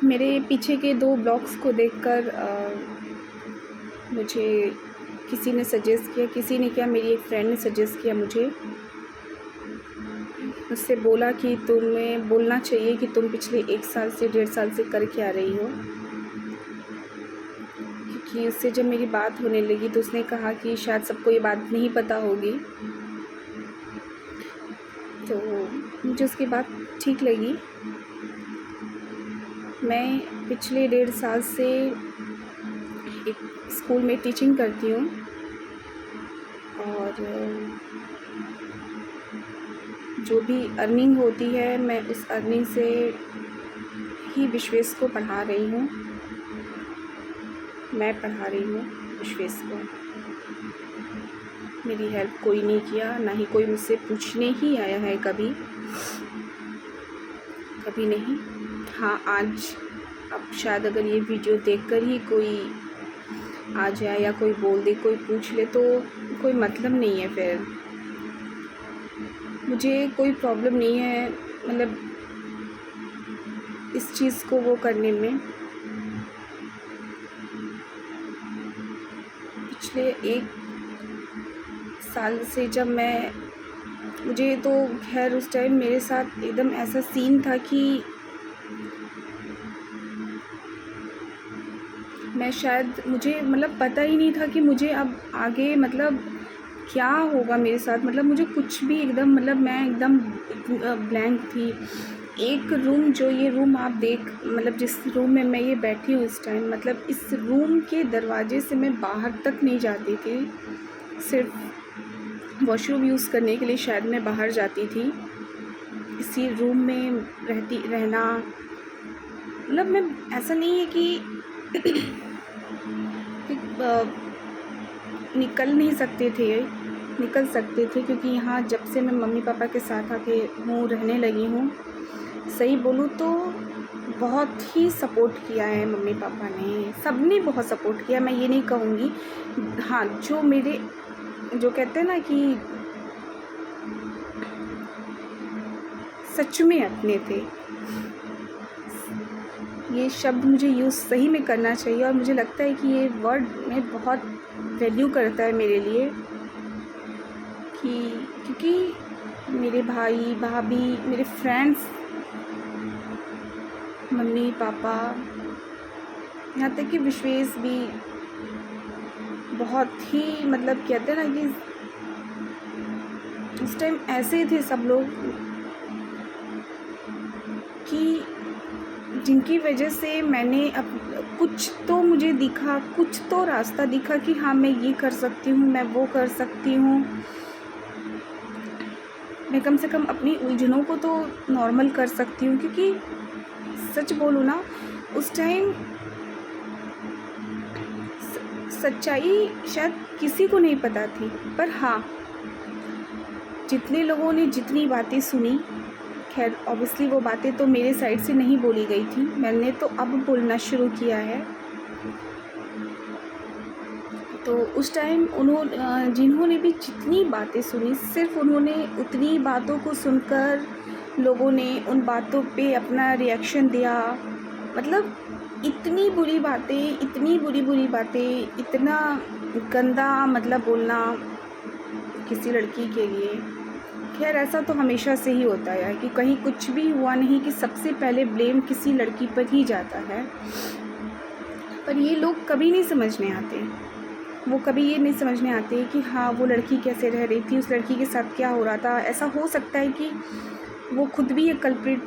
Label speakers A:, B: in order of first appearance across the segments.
A: मेरे पीछे के 2 ब्लॉग्स को देखकर मुझे किसी ने सजेस्ट किया, किसी ने क्या, मेरी एक फ्रेंड ने सजेस्ट किया मुझसे बोला कि तुम्हें बोलना चाहिए कि तुम पिछले 1 साल से 1.5 साल से कर क्या रही हो। क्योंकि उससे जब मेरी बात होने लगी तो उसने कहा कि शायद सबको ये बात नहीं पता होगी। तो मुझे उसकी बात ठीक लगी। मैं पिछले 1.5 साल से एक स्कूल में टीचिंग करती हूँ और जो भी अर्निंग होती है मैं उस अर्निंग से ही विश्वेश को पढ़ा रही हूँ। मैं पढ़ा रही हूँ विश्वेश को। मेरी हेल्प कोई नहीं किया, ना ही कोई मुझसे पूछने ही आया है कभी नहीं। हाँ, आज अब शायद अगर ये वीडियो देखकर ही कोई आ जाए या कोई बोल दे, कोई पूछ ले तो कोई मतलब नहीं है। फिर मुझे कोई प्रॉब्लम नहीं है, मतलब इस चीज़ को वो करने में। पिछले 1 साल से जब मुझे तो खैर उस टाइम मेरे साथ एकदम ऐसा सीन था कि मैं शायद मुझे मतलब पता ही नहीं था कि मुझे अब आगे मतलब क्या होगा मेरे साथ। मतलब मुझे कुछ भी एकदम मतलब मैं एकदम ब्लैंक थी। एक रूम, जो ये रूम आप मतलब जिस रूम में मैं ये बैठी हूँ इस टाइम, मतलब इस रूम के दरवाजे से मैं बाहर तक नहीं जाती थी। सिर्फ वॉशरूम यूज़ करने के लिए शायद मैं बाहर जाती थी। इसी रूम में रहना मतलब मैं, ऐसा नहीं है कि निकल सकते थे क्योंकि यहाँ जब से मैं मम्मी पापा के साथ आके रहने लगी हूँ, सही बोलूँ तो बहुत ही सपोर्ट किया है मम्मी पापा ने, सबने बहुत सपोर्ट किया। मैं ये नहीं कहूँगी। हाँ, जो कहते हैं ना कि सच में अपने थे, ये शब्द मुझे यूज़ सही में करना चाहिए और मुझे लगता है कि ये वर्ड में बहुत वैल्यू करता है मेरे लिए। क्योंकि मेरे भाई भाभी, मेरे फ्रेंड्स, मम्मी पापा, यहाँ तक कि विश्वेश भी बहुत ही मतलब कहते हैं ना कि उस टाइम ऐसे थे सब लोग कि जिनकी वजह से मैंने कुछ तो मुझे दिखा, कुछ तो रास्ता दिखा कि हाँ मैं ये कर सकती हूँ, मैं वो कर सकती हूँ। मैं कम से कम अपनी उलझनों को तो नॉर्मल कर सकती हूँ। क्योंकि सच बोलूँ ना, उस टाइम सच्चाई शायद किसी को नहीं पता थी, पर हाँ जितने लोगों ने जितनी बातें सुनी, खैर ऑब्वियसली वो बातें तो मेरे साइड से नहीं बोली गई थी, मैंने तो अब बोलना शुरू किया है। तो उस टाइम जिन्होंने भी जितनी बातें सुनी, सिर्फ उन्होंने उतनी बातों को सुनकर लोगों ने उन बातों पे अपना रिएक्शन दिया। मतलब इतनी बुरी बातें, इतना गंदा मतलब बोलना किसी लड़की के लिए। खैर ऐसा तो हमेशा से ही होता है कि कहीं कुछ भी हुआ नहीं कि सबसे पहले ब्लेम किसी लड़की पर ही जाता है। पर ये लोग कभी नहीं समझने आते, वो कभी ये नहीं समझने आते कि हाँ वो लड़की कैसे रह रही थी, उस लड़की के साथ क्या हो रहा था। ऐसा हो सकता है कि वो खुद भी एक कल्प्रिट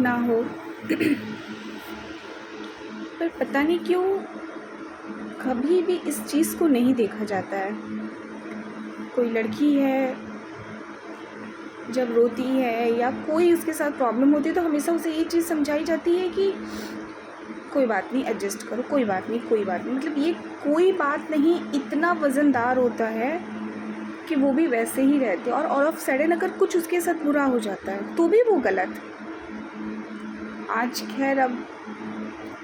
A: ना हो। पर पता नहीं क्यों कभी भी इस चीज़ को नहीं देखा जाता है। कोई लड़की है जब रोती है या कोई उसके साथ प्रॉब्लम होती है तो हमेशा उसे ये चीज़ समझाई जाती है कि कोई बात नहीं, एडजस्ट करो, कोई बात नहीं। मतलब ये कोई बात नहीं इतना वज़नदार होता है कि वो भी वैसे ही रहते हैं। और ऑल ऑफ सडन अगर कुछ उसके साथ बुरा हो जाता है तो भी वो गलत। आज खैर अब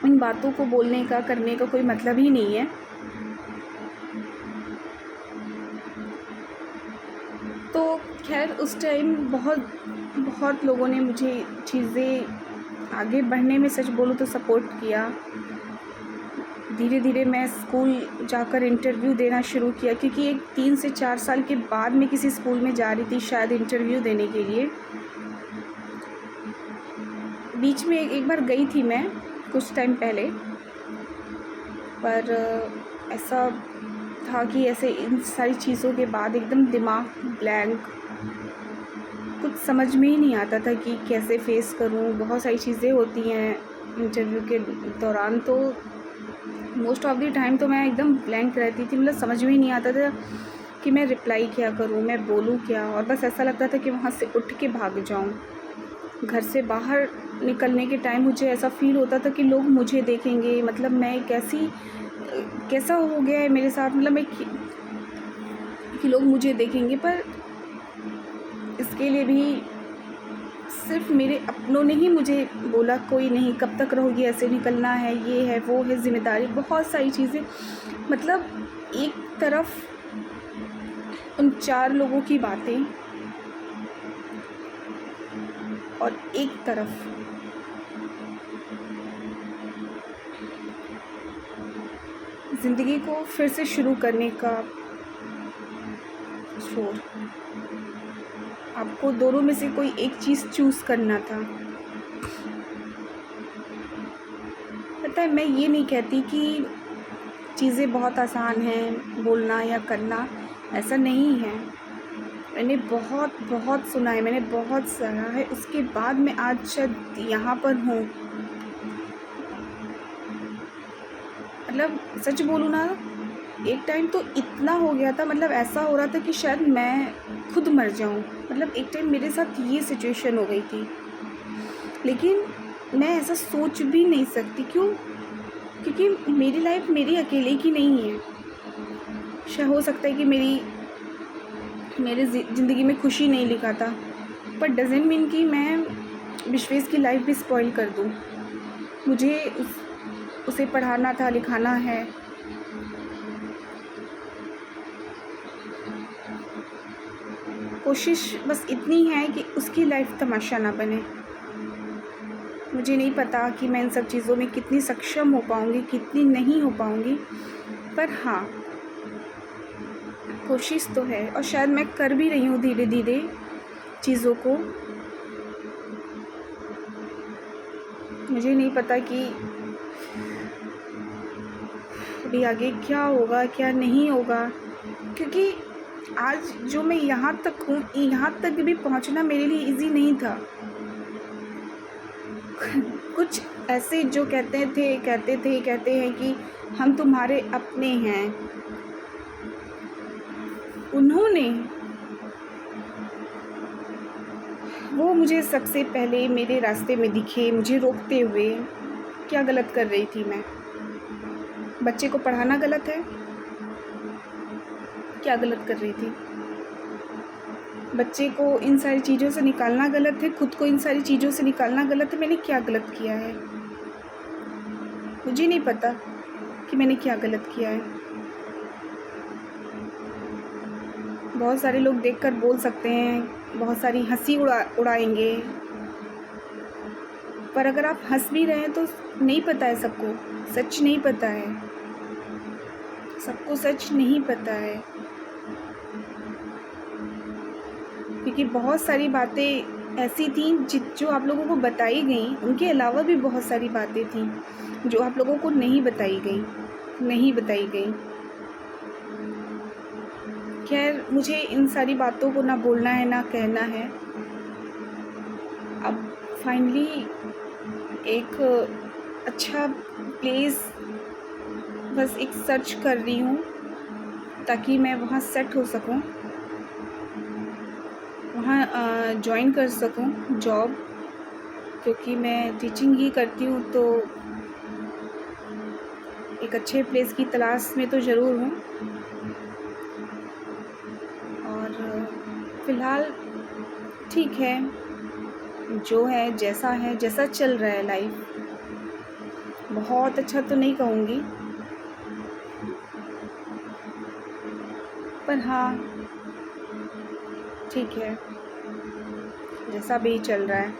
A: इन बातों को बोलने का, करने का कोई मतलब ही नहीं है। तो खैर उस टाइम बहुत बहुत लोगों ने मुझे चीज़ें आगे बढ़ने में, सच बोलूँ तो, सपोर्ट किया। धीरे धीरे मैं स्कूल जाकर इंटरव्यू देना शुरू किया, क्योंकि एक 3 से 4 साल के बाद मैं किसी स्कूल में जा रही थी शायद इंटरव्यू देने के लिए। बीच में एक बार गई थी मैं कुछ टाइम पहले, पर ऐसा था कि ऐसे इन सारी चीज़ों के बाद एकदम दिमाग ब्लैंक, कुछ समझ में ही नहीं आता था कि कैसे फेस करूं। बहुत सारी चीज़ें होती हैं इंटरव्यू के दौरान, तो मोस्ट ऑफ द टाइम तो मैं एकदम ब्लैंक रहती थी। मतलब समझ में ही नहीं आता था कि मैं रिप्लाई क्या करूं, मैं बोलूं क्या, और बस ऐसा लगता था कि वहाँ से उठ के भाग जाऊं। घर से बाहर निकलने के टाइम मुझे ऐसा फ़ील होता था कि लोग मुझे देखेंगे, मतलब मैं कैसा हो गया है मेरे साथ, मतलब कि लोग मुझे देखेंगे। पर इसके लिए भी सिर्फ मेरे अपनों ने ही मुझे बोला, कोई नहीं, कब तक रहोगी ऐसे, निकलना है, ये है, वो है, ज़िम्मेदारी, बहुत सारी चीज़ें। मतलब एक तरफ उन 4 लोगों की बातें और एक तरफ ज़िंदगी को फिर से शुरू करने का शोर। आपको दोनों में से कोई एक चीज़ चूज़ करना था। पता है, मैं ये नहीं कहती कि चीज़ें बहुत आसान हैं बोलना या करना, ऐसा नहीं है। मैंने बहुत बहुत सुना है, मैंने बहुत सहा है, उसके बाद मैं आज शायद यहाँ पर हूँ। मतलब सच बोलूँ ना, एक टाइम तो इतना हो गया था, मतलब ऐसा हो रहा था कि शायद मैं खुद मर जाऊँ। मतलब एक टाइम मेरे साथ ये सिचुएशन हो गई थी, लेकिन मैं ऐसा सोच भी नहीं सकती। क्यों? क्योंकि मेरी लाइफ मेरी अकेले की नहीं है। हो सकता है कि मेरे ज़िंदगी में खुशी नहीं लिखा था, पर डज़न्ट मीन कि मैं विश्वेश की लाइफ भी स्पॉइल कर दूँ। मुझे उसे पढ़ाना था, लिखाना है। कोशिश बस इतनी है कि उसकी लाइफ तमाशा ना बने। मुझे नहीं पता कि मैं इन सब चीज़ों में कितनी सक्षम हो पाऊँगी, कितनी नहीं हो पाऊँगी, पर हाँ, कोशिश तो है, और शायद मैं कर भी रही हूँ धीरे धीरे चीज़ों को। मुझे नहीं पता कि अभी आगे क्या होगा, क्या नहीं होगा, क्योंकि आज जो मैं यहाँ तक हूँ, यहाँ तक भी पहुँचना मेरे लिए इजी नहीं था। कुछ ऐसे जो कहते हैं कि हम तुम्हारे अपने हैं, उन्होंने वो मुझे सबसे पहले मेरे रास्ते में दिखे, मुझे रोकते हुए। क्या गलत कर रही थी मैं? बच्चे को पढ़ाना गलत है? क्या गलत कर रही थी? बच्चे को इन सारी चीज़ों से निकालना गलत है, खुद को इन सारी चीज़ों से निकालना गलत है। मैंने क्या गलत किया है? मुझे नहीं पता कि मैंने क्या गलत किया है। बहुत सारे लोग देखकर बोल सकते हैं, बहुत सारी हंसी उड़ाएंगे, पर अगर आप हंस भी रहे हैं तो नहीं पता है सबको, सच नहीं पता है, सबको सच नहीं पता है। क्योंकि बहुत सारी बातें ऐसी थीं जो आप लोगों को बताई गई, उनके अलावा भी बहुत सारी बातें थीं जो आप लोगों को नहीं बताई गई। खैर, मुझे इन सारी बातों को ना बोलना है ना कहना है। अब फाइनली एक अच्छा प्लेस बस एक सर्च कर रही हूँ ताकि मैं वहाँ सेट हो सकूँ, वहाँ जॉइन कर सकूँ जॉब, क्योंकि मैं टीचिंग ही करती हूँ, तो एक अच्छे प्लेस की तलाश में तो ज़रूर हूँ। और फ़िलहाल ठीक है, जो है, जैसा चल रहा है लाइफ, बहुत अच्छा तो नहीं कहूँगी, पर हाँ ठीक है, जैसा भी चल रहा है।